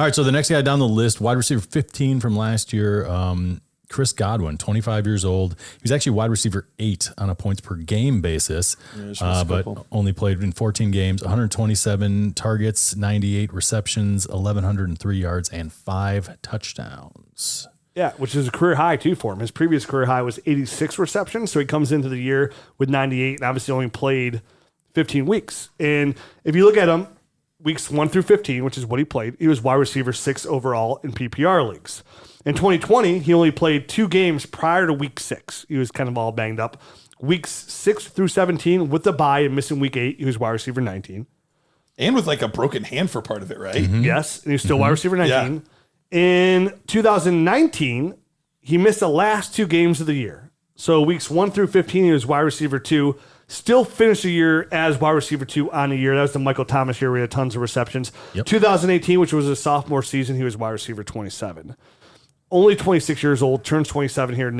All right, so the next guy down the list, wide receiver 15 from last year, Chris Godwin, 25 years old. He was actually wide receiver 8 on a points per game basis, but only played in 14 games, 127 targets, 98 receptions, 1,103 yards, and 5 touchdowns. Yeah, which is a career high, too, for him. His previous career high was 86 receptions, so he comes into the year with 98 and obviously only played 15 weeks. And if you look at him, weeks 1 through 15, which is what he played, he was wide receiver 6 overall in PPR leagues. In 2020, he only played 2 games prior to week 6. He was kind of all banged up. Weeks 6 through 17 with the bye and missing week 8, he was wide receiver 19. And with like a broken hand for part of it, right? Mm-hmm. Yes, and he was still wide receiver 19. Yeah. In 2019, he missed the last 2 games of the year. So weeks 1 through 15, he was wide receiver 2. Still finished the year as wide receiver 2 on the year. That was the Michael Thomas year where he had tons of receptions. Yep. 2018, which was his sophomore season, he was wide receiver 27. Only 26 years old, turns 27 here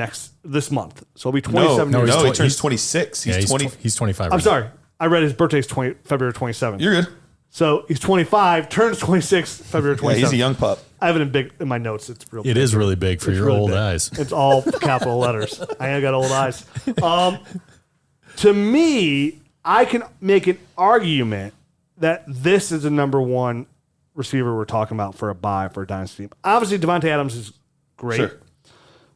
this month. So he'll be 27 years old. No, he turns 26. He's 20. He's 25. I'm sorry. I read his birthday is February 27th. You're good. So he's 25, turns 26 February 27th. Yeah, he's a young pup. I have it in big in my notes. It's real. It is really big for your really old eyes. It's all capital letters. I ain't got old eyes. To me, I can make an argument that this is the number 1 receiver we're talking about for a buy for a dynasty team. Obviously, Devontae Adams is great, sure.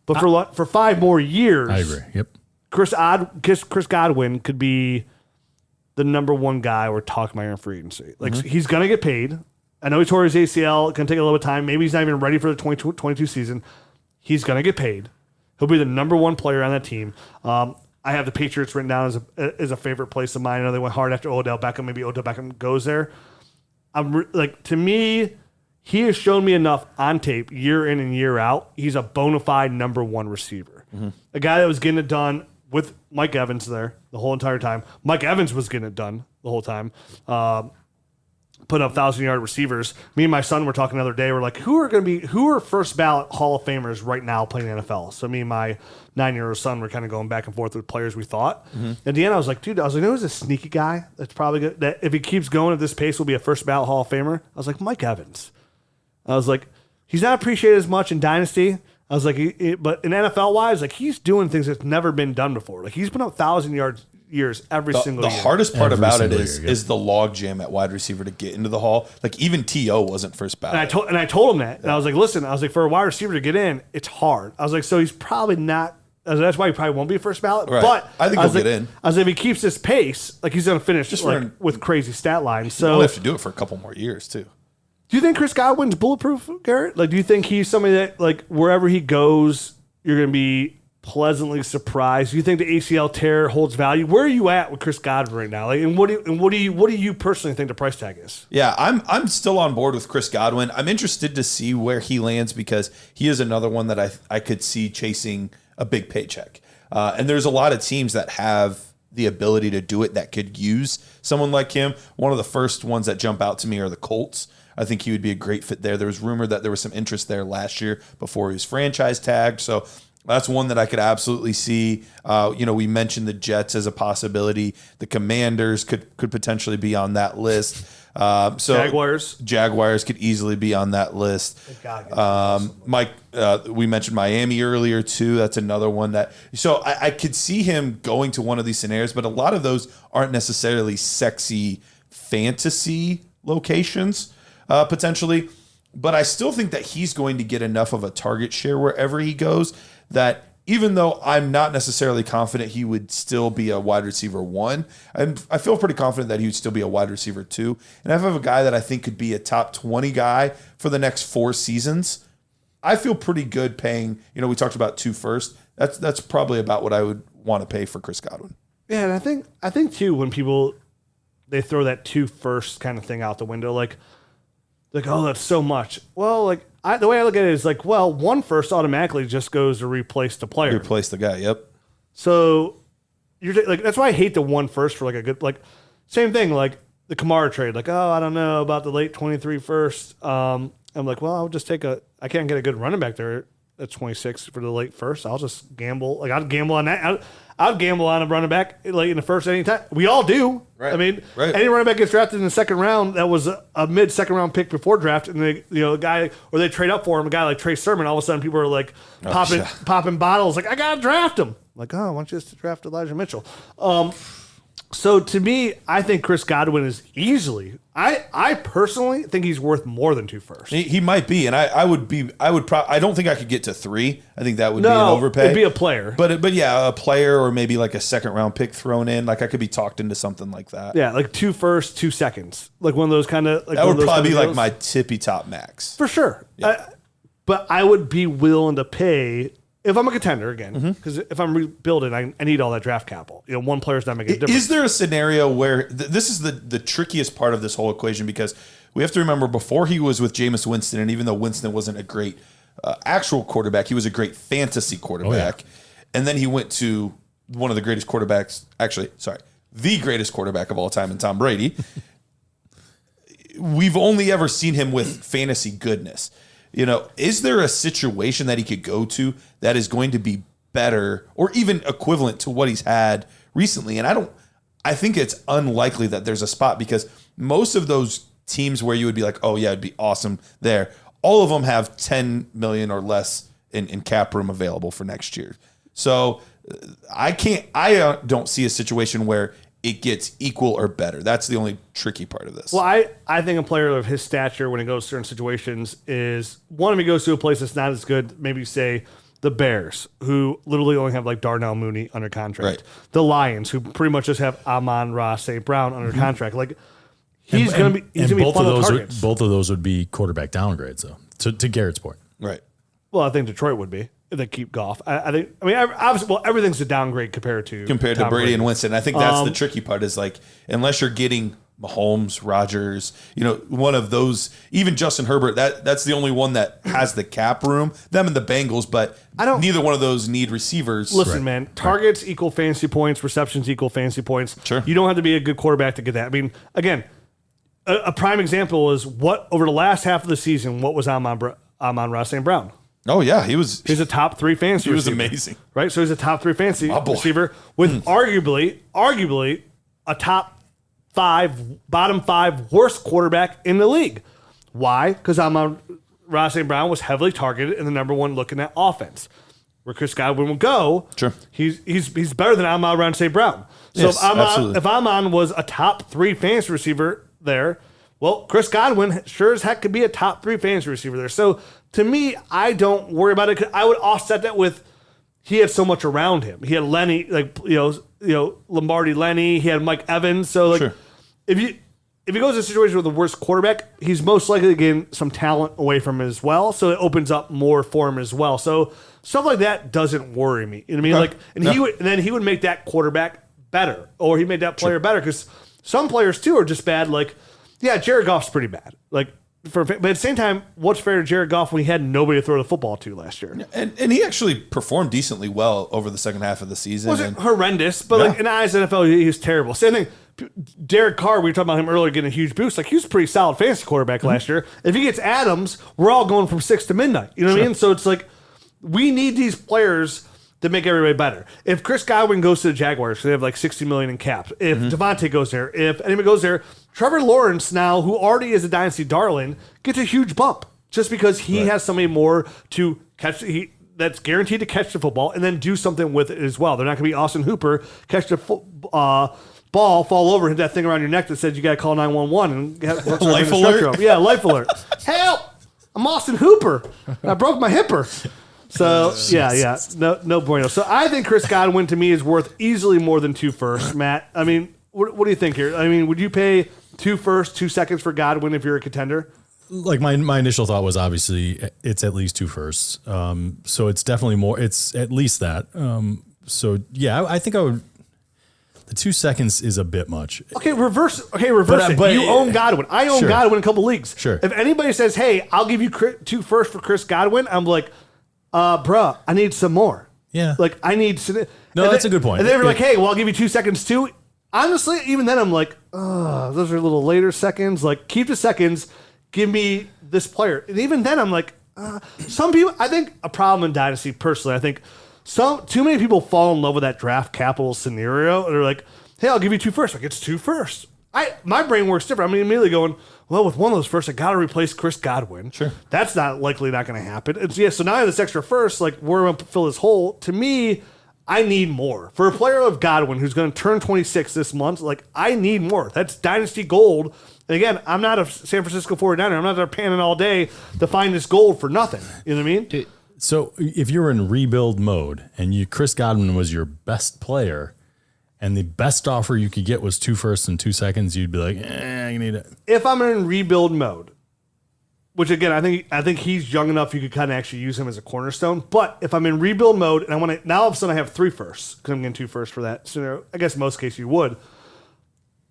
But for 5 more years, I agree. Yep, Chris Godwin could be the number 1 guy we're talking about in free agency. Like he's gonna get paid. I know he tore his ACL. It's gonna take a little bit of time. Maybe he's not even ready for the 2022 season. He's gonna get paid. He'll be the number 1 player on that team. I have the Patriots written down as a favorite place of mine. I know they went hard after Odell Beckham. Maybe Odell Beckham goes there. To me, he has shown me enough on tape year in and year out. He's a bona fide number 1 receiver. Mm-hmm. A guy that was getting it done with Mike Evans there the whole entire time. Mike Evans was getting it done the whole time. Put up 1,000-yard receivers. Me and my son were talking the other day. We're like, who are first ballot Hall of Famers right now playing the NFL? So me and my 9-year-old son were kind of going back and forth with players we thought. Mm-hmm. At the end, I was like, who's a sneaky guy that's probably good? That if he keeps going at this pace, will be a first ballot Hall of Famer. I was like, Mike Evans. I was like, he's not appreciated as much in Dynasty. I was like, but in NFL wise, like he's doing things that's never been done before. Like he's been up 1,000-yard years every single year. The hardest part about it is the log jam at wide receiver to get into the Hall. Like even T.O. wasn't first ballot. And I told him that. And I was like, listen, for a wide receiver to get in, it's hard. I was like, so he's probably not. That's why he probably won't be first ballot. Right. But I think he'll get in. I was like, if he keeps this pace, like he's going to finish with crazy stat lines. So he'll have to do it for a couple more years too. Do you think Chris Godwin's bulletproof, Garrett? Like, do you think he's somebody that, like, wherever he goes, you're going to be pleasantly surprised? Do you think the ACL tear holds value? Where are you at with Chris Godwin right now? Like, and what do you personally think the price tag is? Yeah, I'm still on board with Chris Godwin. I'm interested to see where he lands because he is another one that I could see chasing a big paycheck. And there's a lot of teams that have the ability to do it that could use someone like him. One of the first ones that jump out to me are the Colts. I think he would be a great fit there. There was rumor that there was some interest there last year before he was franchise tagged. So that's one that I could absolutely see. We mentioned the Jets as a possibility. The Commanders could potentially be on that list. Jaguars could easily be on that list. Mike, we mentioned Miami earlier too. That's another one that. So I could see him going to one of these scenarios, but a lot of those aren't necessarily sexy fantasy locations. Potentially, but I still think that he's going to get enough of a target share wherever he goes that even though I'm not necessarily confident he would still be a wide receiver 1, I feel pretty confident that he would still be a wide receiver 2. And if I have a guy that I think could be a top 20 guy for the next 4 seasons, I feel pretty good paying, we talked about 2 first. That's probably about what I would want to pay for Chris Godwin. Yeah, and I think too, when people, they throw that 2 first kind of thing out the window, like, oh, that's so much. Well, the way I look at it is 1 first automatically just goes to replace the player. Replace the guy, yep. So that's why I hate the 1 first for a good, same thing, the Kamara trade. I don't know about the late 23 first. I'm like, well, I'll just I can't get a good running back there at 26 for the late first, I'll just gamble. Like I'd gamble on that. I'd gamble on a running back like in the first anytime. We all do. Right. I mean, any running back gets drafted in the second round that was a mid second round pick before draft, and the guy or they trade up for him, a guy like Trey Sermon. All of a sudden, people are like popping bottles. Like I gotta draft him. I'm like, oh, why don't you just draft Elijah Mitchell? So to me, I think Chris Godwin is easily. I personally think he's worth more than 2 firsts. He might be, and I don't think I could get to 3. I think that would be an overpay. It'd be a player, but yeah, a player or maybe like a second round pick thrown in. Like I could be talked into something like that. Yeah, like 2 firsts, 2 seconds, like one of those kind of. Like that would probably be like my tippy top max for sure. Yeah. But I would be willing to pay. If I'm a contender again, because if I'm rebuilding, I need all that draft capital. One player's not making a difference. Is there a scenario where this is the trickiest part of this whole equation? Because we have to remember before he was with Jameis Winston, and even though Winston wasn't a great actual quarterback, he was a great fantasy quarterback. Oh, yeah. And then he went to one of the greatest quarterbacks, the greatest quarterback of all time in Tom Brady. We've only ever seen him with fantasy goodness. Is there a situation that he could go to that is going to be better or even equivalent to what he's had recently? And I think it's unlikely that there's a spot because most of those teams where you would be like, oh yeah, it'd be awesome there. All of them have 10 million or less in cap room available for next year. So I don't see a situation where it gets equal or better. That's the only tricky part of this. Well, I think a player of his stature when it goes to certain situations is one, if he goes to a place that's not as good, maybe say the Bears, who literally only have like Darnell Mooney under contract. Right. The Lions, who pretty much just have Amon-Ra St. Brown under contract. Like he's going to be both of those. Both of those would be quarterback downgrades, though. To Garrett's point, right? Well, I think Detroit would be. If they keep Goff. I think. I mean, obviously, well, everything's a downgrade compared to Brady and Winston. I think that's the tricky part. Is like unless you're getting Mahomes, Rodgers, one of those, even Justin Herbert. That's the only one that has the cap room. Them and the Bengals, but neither one of those need receivers. Listen, man, targets equal fantasy points, receptions equal fantasy points. Sure, you don't have to be a good quarterback to get that. I mean, again, a prime example is what over the last half of the season, what was Amon-Ra St. Brown? Oh yeah, he's a top 3 fantasy receiver. He was amazing. Right? So he's a top 3 fantasy receiver with arguably a top 5, bottom 5 worst quarterback in the league. Why? Because Amon-Ra St. Brown was heavily targeted in the number 1 looking at offense. Where Chris Godwin will go, sure. He's better than Amon-Ra St. Brown. So yes, if Amon was a top 3 fantasy receiver there, well, Chris Godwin sure as heck could be a top 3 fantasy receiver there. So to me, I don't worry about it. I would offset that with he had so much around him. He had Lenny, Lombardi Lenny. He had Mike Evans. So sure. if he goes to a situation with the worst quarterback, he's most likely to gain some talent away from him as well. So it opens up more for him as well. So stuff like that doesn't worry me. You know what I mean? He would make that quarterback better, or he made that player better because some players too are just bad. Like, yeah, Jared Goff's pretty bad. Like. But at the same time, what's fair to Jared Goff when he had nobody to throw the football to last year? And he actually performed decently well over the second half of the season. Wasn't horrendous, but like in the eyes of the NFL, he was terrible. Same thing. Derek Carr, we were talking about him earlier getting a huge boost. Like he was a pretty solid fantasy quarterback last year. If he gets Adams, we're all going from 6 to midnight. You know what I mean? So it's like we need these players to make everybody better. If Chris Godwin goes to the Jaguars, they have like $60 million in cap. If Devontae goes there, if anybody goes there, Trevor Lawrence now, who already is a dynasty darling, gets a huge bump just because he has somebody more to catch. That's guaranteed to catch the football and then do something with it as well. They're not going to be Austin Hooper, catch the ball, fall over, hit that thing around your neck that says you got to call 911 and get life alert. Yeah, life alert. Help! I'm Austin Hooper. I broke my hipper. So, no bueno. So, I think Chris Godwin, to me, is worth easily more than 2 firsts, Matt. I mean, what do you think here? I mean, would you pay 2 firsts, 2 seconds for Godwin if you're a contender? Like, my initial thought was obviously it's at least 2 firsts. So, it's definitely more. It's at least that. I think I would. The 2 seconds is a bit much. Okay, reverse it. But you own Godwin. I own Godwin in a couple leagues. Sure. If anybody says, hey, I'll give you 2 firsts for Chris Godwin, I'm like, bruh, I need some more. Yeah. Like, I need... No, that's a good point. And they were like, hey, well, I'll give you 2 seconds too. Honestly, even then, I'm like, those are a little later seconds. Like, keep the seconds. Give me this player. And even then, I'm like, Some people, I think a problem in Dynasty, personally, I think too many people fall in love with that draft capital scenario. And they're like, hey, I'll give you 2 firsts. Like, it's 2 firsts. My brain works different. I'm immediately going, well, with one of those firsts, I got to replace Chris Godwin. Sure. That's not going to happen. So now I have this extra first, like, where am I going to fill this hole? To me, I need more. For a player of Godwin who's going to turn 26 this month, like, I need more. That's Dynasty gold. And again, I'm not a San Francisco 49er. I'm not there panning all day to find this gold for nothing. You know what I mean? So if you were in rebuild mode and Chris Godwin was your best player and the best offer you could get was 2 firsts and 2 seconds, you'd be like, I need it. If I'm in rebuild mode, which again, I think he's young enough you could kind of actually use him as a cornerstone. But if I'm in rebuild mode and I want to, now all of a sudden I have 3 firsts because I'm getting 2 firsts for that scenario. I guess in most cases you would.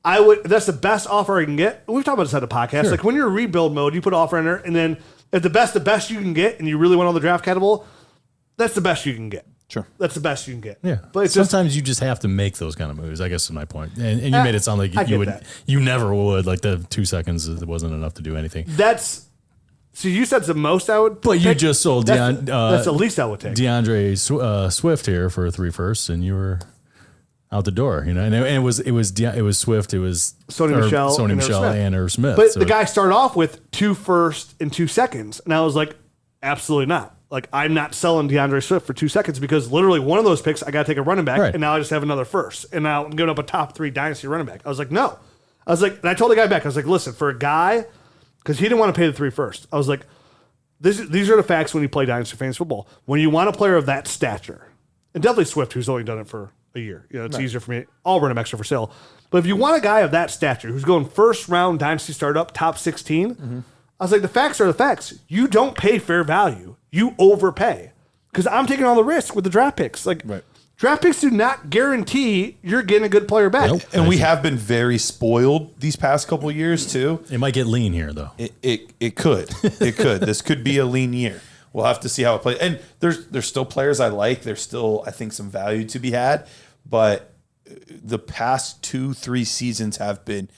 If that's the best offer I can get. We've talked about this on the podcast. Sure. Like when you're in rebuild mode, you put offer in there, and then if the best you can get, and you really want all the draft capital, that's the best you can get. Sure. That's the best you can get. Yeah. But it's sometimes you just have to make those kind of moves, I guess is my point. And you made it sound like you never would. Like the 2 seconds wasn't enough to do anything. So you said the most I would. But you just sold that's the least I would take. DeAndre Swift here for 3 firsts, and you were out the door, you know. And it was Swift, it was Sony Michel, and Irv Smith. But the guy started off with 2 firsts and 2 seconds, and I was like, absolutely not. Like, I'm not selling DeAndre Swift for 2 seconds because literally one of those picks I got to take a running back, and now I just have another first, and now I'm giving up a top 3 dynasty running back. I was like, no. I was like, and I told the guy back, I was like, listen, for a guy, because he didn't want to pay the 3 first. I was like, these are the facts when you play dynasty fantasy football. When you want a player of that stature, and definitely Swift, who's only done it for a year, you know, it's easier for me. All running backs are for sale. But if you want a guy of that stature who's going first round dynasty startup, top 16, I was like, the facts are the facts. You don't pay fair value. You overpay. Because I'm taking all the risk with the draft picks. Like, draft picks do not guarantee you're getting a good player back. Nope. And we have been very spoiled these past couple of years too. It might get lean here though. It could. It could. This could be a lean year. We'll have to see how it plays. And there's still players I like. There's still, I think, some value to be had. But the past 2-3 seasons have been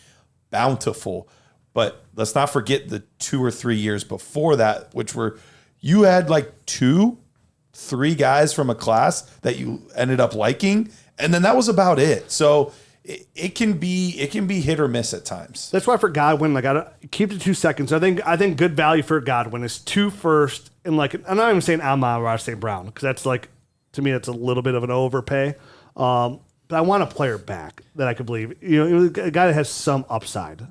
bountiful. But let's not forget the 2 or 3 years before that, which were you had like 2-3 guys from a class that you ended up liking, and then that was about it. So it can be hit or miss at times. That's why for Godwin, I gotta keep it 2 seconds. I think good value for Godwin is 2 first and like I'm not even saying Amon-Ra St. Brown because that's like to me that's a little bit of an overpay. But I want a player back that I could believe. You know, a guy that has some upside.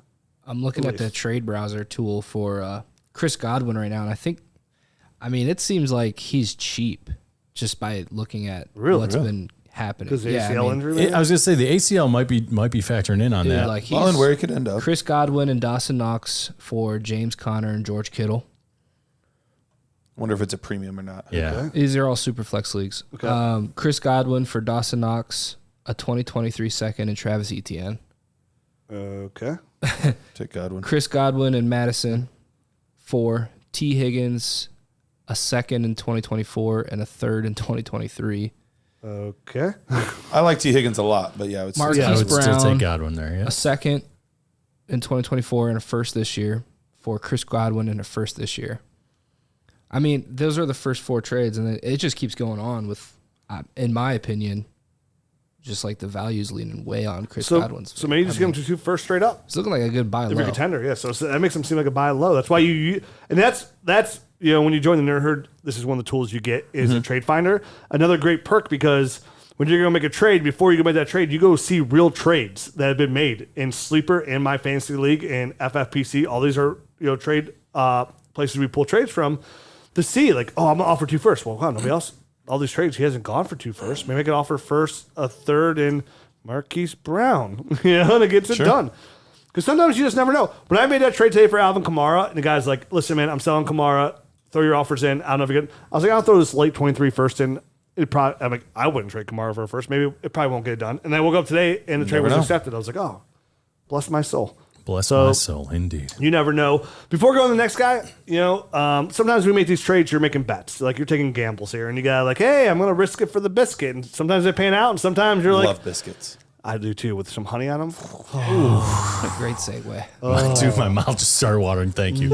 I'm looking at the trade browser tool for Chris Godwin right now, and it seems like he's cheap just by looking at what's been happening. Because the ACL injury? I was going to say the ACL might be factoring in on that. Like and where he could end up. Chris Godwin and Dawson Knox for James Conner and George Kittle. Wonder if it's a premium or not. Yeah. Okay. These are all super flex leagues. Okay. Chris Godwin for Dawson Knox, a 2023 second, and Travis Etienne. Okay. Take Godwin. Chris Godwin and Madison for T. Higgins, a second in 2024 and a third in 2023. Okay. I like T. Higgins a lot, but yeah, I would Brown, still take Godwin there. Yeah. A second in 2024 and a first this year for Chris Godwin and a first this year. I mean, those are the first 4 trades, and it just keeps going on with, in my opinion, just like the value's leaning way on Chris Godwin's. So maybe just give him 2 first straight up. It's looking like a good buy low. If you're a contender, yeah. So that makes him seem like a buy low. That's why and that's you know when you join the Nerd Herd, this is one of the tools you get is a trade finder. Another great perk because when you're going to make a trade, before you go make that trade, you go see real trades that have been made in Sleeper, in My Fantasy League, and FFPC. All these are trade places we pull trades from to see like, oh, I'm going to offer 2 first. Well, nobody else. All these trades, he hasn't gone for 2 first. Maybe I could offer first, a third, and Marquise Brown. And it gets it done. Because sometimes you just never know. When I made that trade today for Alvin Kamara, and the guy's like, listen, man, I'm selling Kamara. Throw your offers in. I don't know if you're good. I was like, I'll throw this late 23 first in. I'm like, I wouldn't trade Kamara for a first. Maybe it probably won't get it done. And I woke up today, and the trade was accepted. I was like, oh, bless my soul. Bless my soul, indeed. You never know. Before going to the next guy, sometimes we make these trades, you're making bets. Like you're taking gambles here, and you got like, hey, I'm going to risk it for the biscuit. And sometimes they pan out, and sometimes you're like. Love biscuits. I do too, with some honey on them. Great segue. Dude, my mouth just started watering. Thank you.